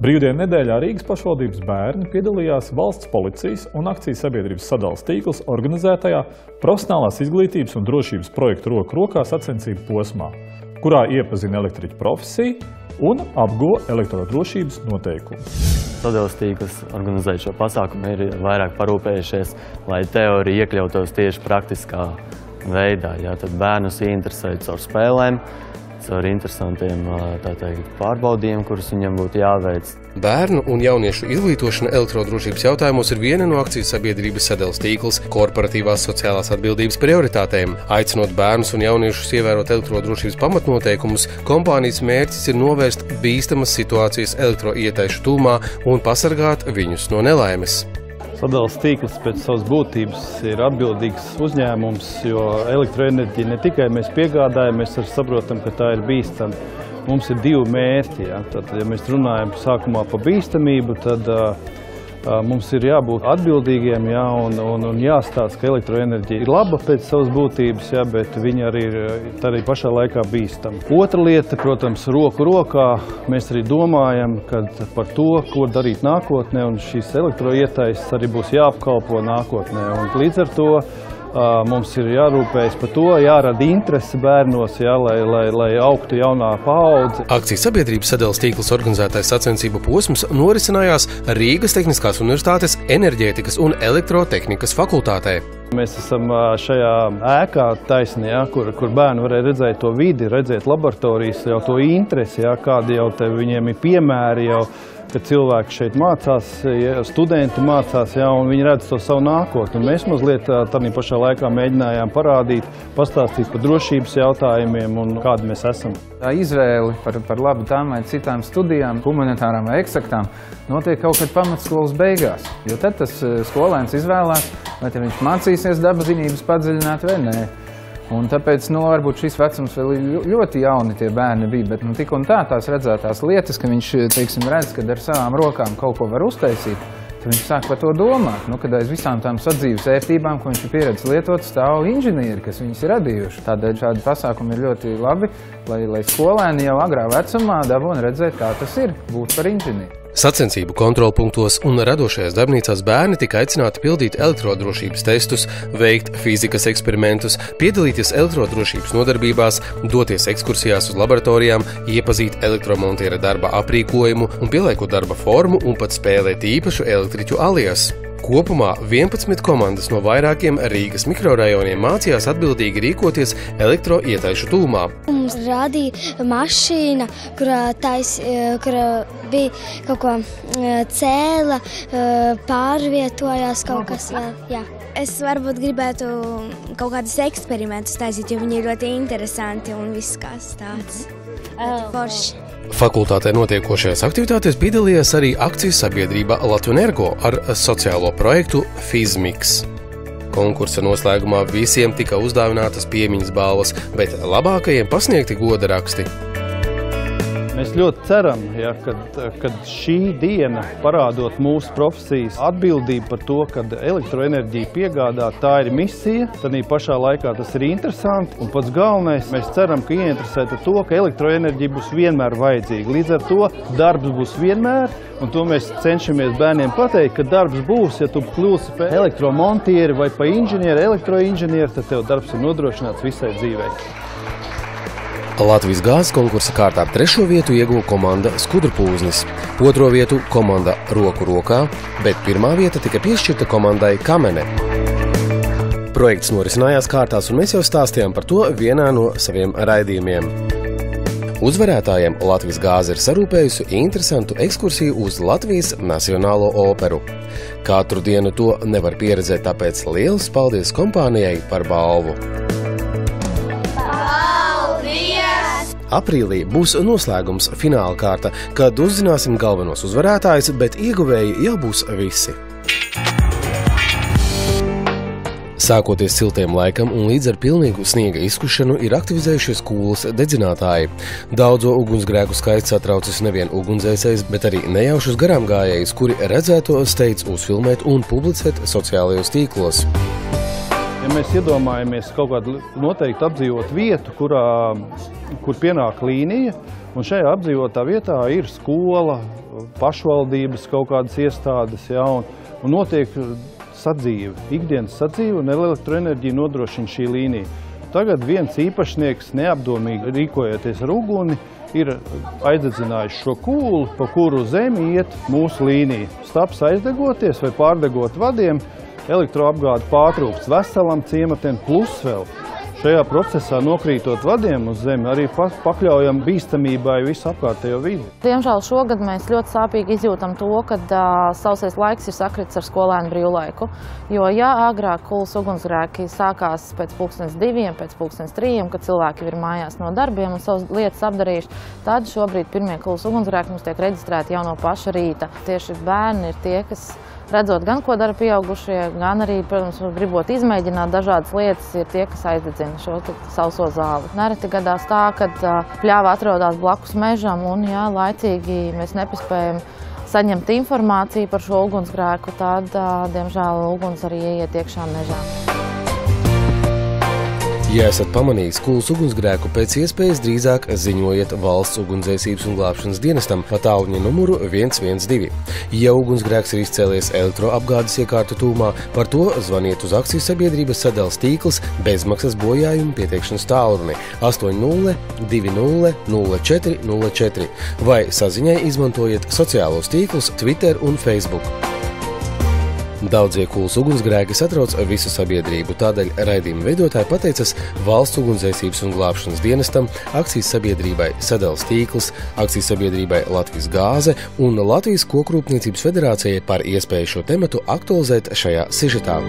Brīvdienu nedēļā Rīgas pašvaldības bērni piedalījās valsts policijas un akcijas sabiedrības sadales tīkls organizētajā profesionālās izglītības un drošības projektu roku rokā sacensību posmā, kurā iepazina elektriķu profesiju un apguva elektrodrošības noteikumus. Sadales tīkls organizēt šo pasākumu ir vairāk parūpējušies, lai teorija iekļautos tieši praktiskā veidā. Tad bērnus interesē caur spēlēm, caur interesantiem pārbaudījumiem, kurus viņam būtu jāveic. Bērnu un jauniešu izglītošana elektrodrošības jautājumos ir viena no akcijas sabiedrības sadales tīkls korporatīvās sociālās atbildības prioritātēm. Aicinot bērnus un jauniešus ievērot elektrodrošības pamatnoteikumus, kompānijas mērķis ir novērst bīstamas situācijas elektroietaišu tūmā un pasargāt viņus no nelaimes. Sadales tīkls pēc savas būtības ir atbildīgs uzņēmums, jo elektroenerģija ne tikai mēs piegādājam, mēs arī saprotam, ka tā ir bīstama. Mums ir divi mērķi. Tad, ja mēs runājam sākumā par bīstamību, tad mums ir jābūt atbildīgiem un jāstāsta, ka elektroenerģija ir laba pēc savas būtības, bet viņa arī ir pašā laikā bīstama. Otra lieta, protams, roku rokā mēs arī domājam par to, ko darīt nākotnē, un šīs elektroietaises arī būs jāapkalpo nākotnē. Un līdz ar to mums ir jārūpējas par to, jārada interese bērnos, lai augtu jaunā paudze. Akcijas sabiedrības sadales tīkls organizētais sacensību posms norisinājās Rīgas Tehniskās universitātes enerģētikas un elektrotehnikas fakultātē. Mēs esam šajā ēkā taisnī, kur bērni varēja redzēt to vidi, redzēt laboratorijas, jau to interesi, kādi jau te viņiem ir piemēri jau, kad cilvēki šeit mācās, studenti mācās, un viņi redz to savu nākotni. Un mēs mazliet tādā pašā laikā mēģinājām parādīt, pastāstīt par drošības jautājumiem un kādi mēs esam. Izvēle par labu tām vai citām studijām, humanitārām vai eksaktām, notiek kaut kad pamatskolas beigās. Jo tad tas skolēns izvēlās, vai te viņš mācīsies dabas zinības padziļināt vai nē. Un tāpēc, varbūt šis vecums vēl ļoti jauni tie bērni bija, bet tik un tā tās redzētās lietas, ka viņš, redz, kad ar savām rokām kaut ko var uztaisīt, tad viņš sāk par to domāt. Kad aiz visām tām sadzīves ērtībām, ko viņš ir pieredzis lietot, stāv inženieri, kas viņus ir radījuši. Tādēļ šādi pasākumi ir ļoti labi, lai skolēni jau agrā vecumā dabūna redzēt, kā tas ir būt par inženieri. Sacensību kontrolpunktos un radošajās darbnīcās bērni tika aicināti pildīt elektrodrošības testus, veikt fizikas eksperimentus, piedalīties elektrodrošības nodarbībās, doties ekskursijās uz laboratorijām, iepazīt elektromontiera darba aprīkojumu un pieliekot darba formu un pat spēlēt īpašu elektriķu alias. Kopumā 11 komandas no vairākiem Rīgas mikrorajoniem mācījās atbildīgi rīkoties elektroietaišu tūmā. Mums rādīja mašīna, kurā bija kaut ko cēla, pārvietojās kaut kas vēl. Jā. Es varbūt gribētu kaut kādus eksperimentus taisīt, jo viņi ir ļoti interesanti un viss kāds tāds forši. Fakultātē notiekošajās aktivitātēs piedalījās arī akcijas sabiedrība Latvenergo ar sociālo projektu Fizmiks. Konkursa noslēgumā visiem tika uzdāvinātas piemiņas balvas, bet labākajiem pasniegti goda raksti. Mēs ļoti ceram, kad šī diena parādot mūsu profesijas atbildību par to, kad elektroenerģiju piegādāt, tā ir misija, tad pašā laikā tas ir interesanti. Un pats galvenais, mēs ceram, ka ieinteresēta to, ka elektroenerģija būs vienmēr vajadzīga. Līdz ar to darbs būs vienmēr, un to mēs cenšamies bērniem pateikt, ka darbs būs, ja tu kļūsi par elektromontieri vai par inženieri, elektroinženieri, tad tev darbs ir nodrošināts visai dzīvei. Latvijas gāzes konkursa kārtā 3. vietu ieguva komanda Skudrpūznis, 2. vietu komanda Roku rokā, bet 1. vieta tika piešķirta komandai Kamene. Projekts norisinājās kārtās, un mēs jau stāstījām par to vienā no saviem raidījumiem. Uzvarētājiem Latvijas gāze ir sarūpējusi interesantu ekskursiju uz Latvijas Nacionālo operu. Katru dienu to nevar pieredzēt, tāpēc liels paldies kompānijai par balvu. Aprīlī būs noslēgums fināla kārta, kad uzzināsim galvenos uzvarētājus, bet ieguvēji jau būs visi. Sākoties siltiem laikam un līdz ar pilnīgu sniega izkušanu ir aktivizējušies kūlas dedzinātāji. Daudzo ugunsgrēku skaits satraucis nevien ugunsdzēsējs, bet arī nejaušus garām gājējus, kuri redzēto steidz uzfilmēt un publicēt sociālajos tīklos. Ja mēs iedomājamies kaut kādu noteikti apdzīvot vietu, kur pienāk līnija, Un šajā apdzīvotā vietā ir skola, pašvaldības kaut kādas iestādes, ja, un notiek sadzīve, ikdienas sadzīve, un elektroenerģiju nodrošina šī līnija. Tagad viens īpašnieks neapdomīgi rīkojoties ar uguni ir aizdedzinājis šo kūli, pa kuru zemi iet mūsu līnija. Staps aizdegoties vai pārdegot vadiem, elektroapgāde pārtrūkst veselam ciematiem, plus vēl šajā procesā nokrītot vadiem uz zemi, arī pakļaujam bīstamībai visu apkārtējo vidi. Diemžēl šogad mēs ļoti sāpīgi izjūtam to, ka sausais laiks ir sakritis ar skolēnu brīvlaiku. Jo, ja agrāk Kulas ugunsgrēki sākās pēc 2:00, pēc 3:00, kad cilvēki ir mājās no darbiem un savas lietas apdarījuši, tad šobrīd pirmie Kulas ugunsgrēki mums tiek reģistrēti jau no paša rīta. Tieši bērni ir tie, kas redzot gan, ko dara pieaugušie, gan arī, protams, gribot izmēģināt dažādas lietas, ir tie, kas aizdedzina šo sauso zāli. Nereti gadās tā, ka pļāva atrodas blakus mežam un, ja laicīgi mēs nepaspējam saņemt informāciju par šo ugunsgrēku, tad, diemžēl, uguns arī ieiet iekšā mežā. Ja esat pamanījis Kulas ugunsgrēku, pēc iespējas drīzāk ziņojiet Valsts ugunsdzēsības un glābšanas dienestam pa tālruņa numuru 112. Ja ugunsgrēks ir izcēlies elektroapgādes iekārtu tūmā, par to zvaniet uz akciju sabiedrības sadales tīkls bezmaksas bojājumu pieteikšanas tālruni 80 20 04 04 vai saziņai izmantojiet sociālos tīklus Twitter un Facebook. Daudzie Kulas ugunsgrēki satrauc visu sabiedrību, tādēļ raidījuma veidotāji pateicas Valsts ugunsdzēsības un glābšanas dienestam, akcijas sabiedrībai Sadales tīkls, akcijas sabiedrībai Latvijas gāze un Latvijas kokrūpniecības federācijai par iespēju šo tematu aktualizēt šajā sižetā.